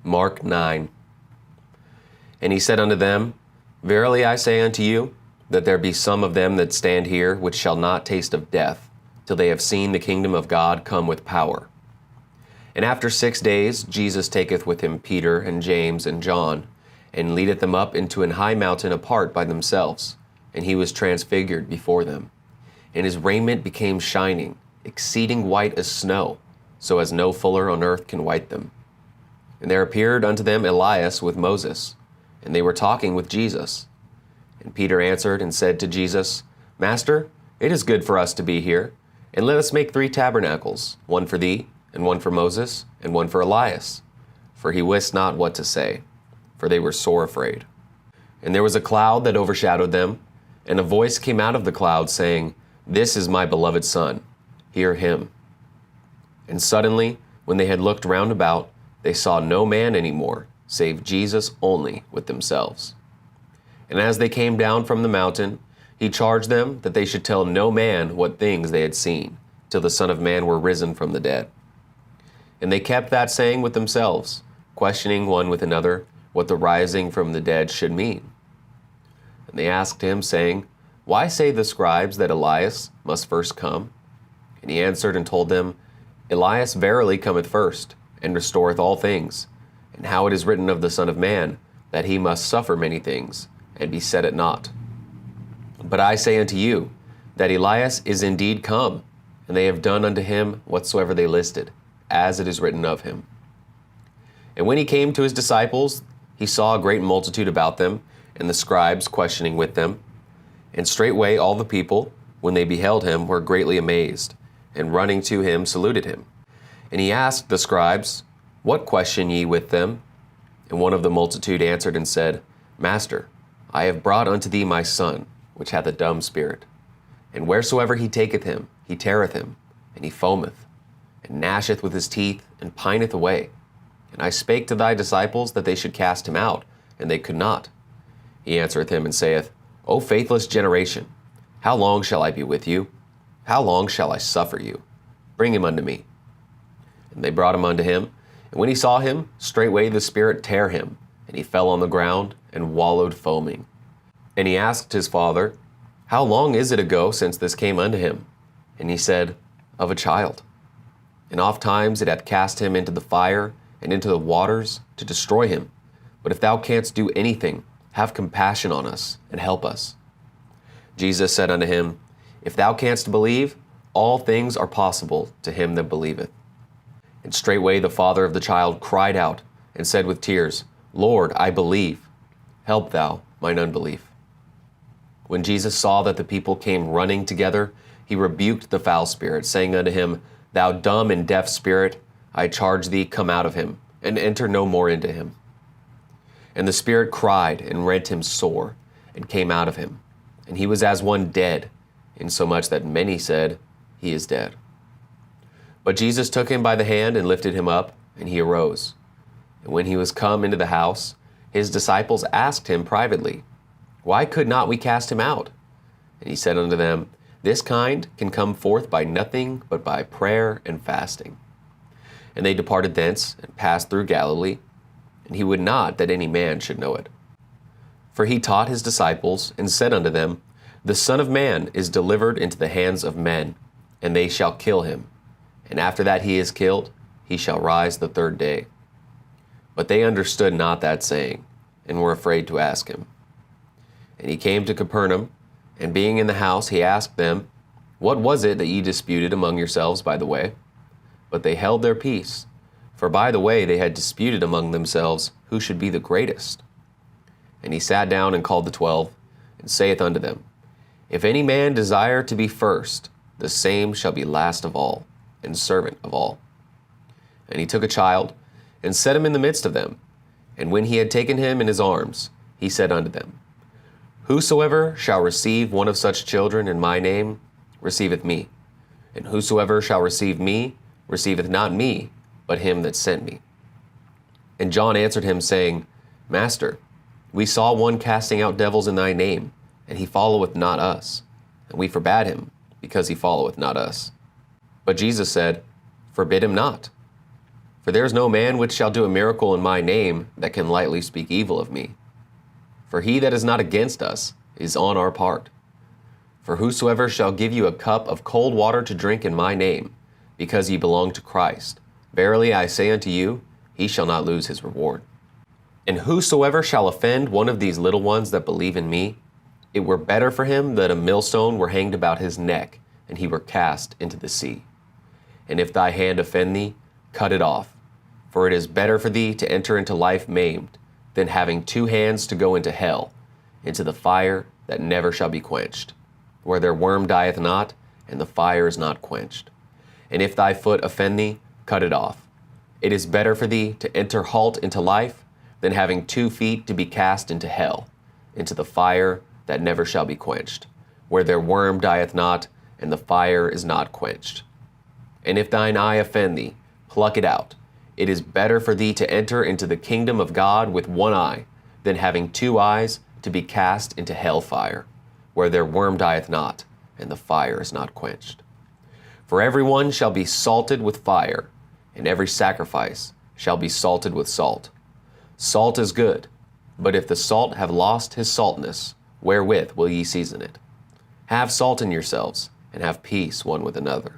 Mark 9. And he said unto them, Verily I say unto you, that there be some of them that stand here, which shall not taste of death, till they have seen the kingdom of God come with power. And after 6 days Jesus taketh with him Peter and James and John, and leadeth them up into an high mountain apart by themselves. And he was transfigured before them. And his raiment became shining, exceeding white as snow, so as no fuller on earth can white them. And there appeared unto them Elias with Moses, and they were talking with Jesus. And Peter answered and said to Jesus, Master, it is good for us to be here, and let us make 3 tabernacles, one for thee, and one for Moses, and one for Elias. For he wist not what to say, for they were sore afraid. And there was a cloud that overshadowed them, and a voice came out of the cloud, saying, This is my beloved Son, hear him. And suddenly, when they had looked round about, they saw no man any more, save Jesus only with themselves. And as they came down from the mountain, he charged them that they should tell no man what things they had seen, till the Son of Man were risen from the dead. And they kept that saying with themselves, questioning one with another what the rising from the dead should mean. And they asked him, saying, Why say the scribes that Elias must first come? And he answered and told them, Elias verily cometh first, and restoreth all things, and how it is written of the Son of Man, that he must suffer many things, and be set at naught. But I say unto you, that Elias is indeed come, and they have done unto him whatsoever they listed, as it is written of him. And when he came to his disciples, he saw a great multitude about them, and the scribes questioning with them. And straightway all the people, when they beheld him, were greatly amazed, and running to him saluted him. And he asked the scribes, What question ye with them? And one of the multitude answered and said, Master, I have brought unto thee my son, which hath a dumb spirit. And wheresoever he taketh him, he teareth him, and he foameth, and gnasheth with his teeth, and pineth away. And I spake to thy disciples that they should cast him out, and they could not. He answereth him and saith, O faithless generation, how long shall I be with you? How long shall I suffer you? Bring him unto me. And they brought him unto him, and when he saw him, straightway the spirit tare him, and he fell on the ground, and wallowed foaming. And he asked his father, How long is it ago since this came unto him? And he said, Of a child. And oft times it hath cast him into the fire, and into the waters, to destroy him. But if thou canst do anything, have compassion on us, and help us. Jesus said unto him, If thou canst believe, all things are possible to him that believeth. And straightway the father of the child cried out, and said with tears, Lord, I believe. Help thou mine unbelief. When Jesus saw that the people came running together, he rebuked the foul spirit, saying unto him, Thou dumb and deaf spirit, I charge thee, come out of him, and enter no more into him. And the spirit cried, and rent him sore, and came out of him. And he was as one dead, insomuch that many said, He is dead. But Jesus took him by the hand, and lifted him up, and he arose. And when he was come into the house, his disciples asked him privately, Why could not we cast him out? And he said unto them, This kind can come forth by nothing but by prayer and fasting. And they departed thence, and passed through Galilee, and he would not that any man should know it. For he taught his disciples, and said unto them, The Son of Man is delivered into the hands of men, and they shall kill him. And after that he is killed, he shall rise the 3rd day. But they understood not that saying, and were afraid to ask him. And he came to Capernaum, and being in the house, he asked them, What was it that ye disputed among yourselves by the way? But they held their peace, for by the way they had disputed among themselves who should be the greatest. And he sat down and called the 12, and saith unto them, If any man desire to be first, the same shall be last of all, and servant of all. And he took a child, and set him in the midst of them. And when he had taken him in his arms, he said unto them, Whosoever shall receive one of such children in my name, receiveth me. And whosoever shall receive me, receiveth not me, but him that sent me. And John answered him, saying, Master, we saw one casting out devils in thy name, and he followeth not us. And we forbade him, because he followeth not us. But Jesus said, Forbid him not. For For there is no man which shall do a miracle in my name that can lightly speak evil of me. For he that is not against us is on our part. For whosoever shall give you a cup of cold water to drink in my name, because ye belong to Christ, verily I say unto you, he shall not lose his reward. And whosoever shall offend one of these little ones that believe in me, it were better for him that a millstone were hanged about his neck, and he were cast into the sea. And if thy hand offend thee, cut it off. For it is better for thee to enter into life maimed, than having 2 hands to go into hell, into the fire that never shall be quenched, where their worm dieth not, and the fire is not quenched. And if thy foot offend thee, cut it off. It is better for thee to enter halt into life, than having 2 feet to be cast into hell, into the fire that never shall be quenched, where their worm dieth not, and the fire is not quenched. And if thine eye offend thee, pluck it out. It is better for thee to enter into the kingdom of God with 1 eye, than having 2 eyes to be cast into hell fire, where their worm dieth not, and the fire is not quenched. For every one shall be salted with fire, and every sacrifice shall be salted with salt. Salt is good, but if the salt have lost his saltness, wherewith will ye season it? Have salt in yourselves, and have peace one with another.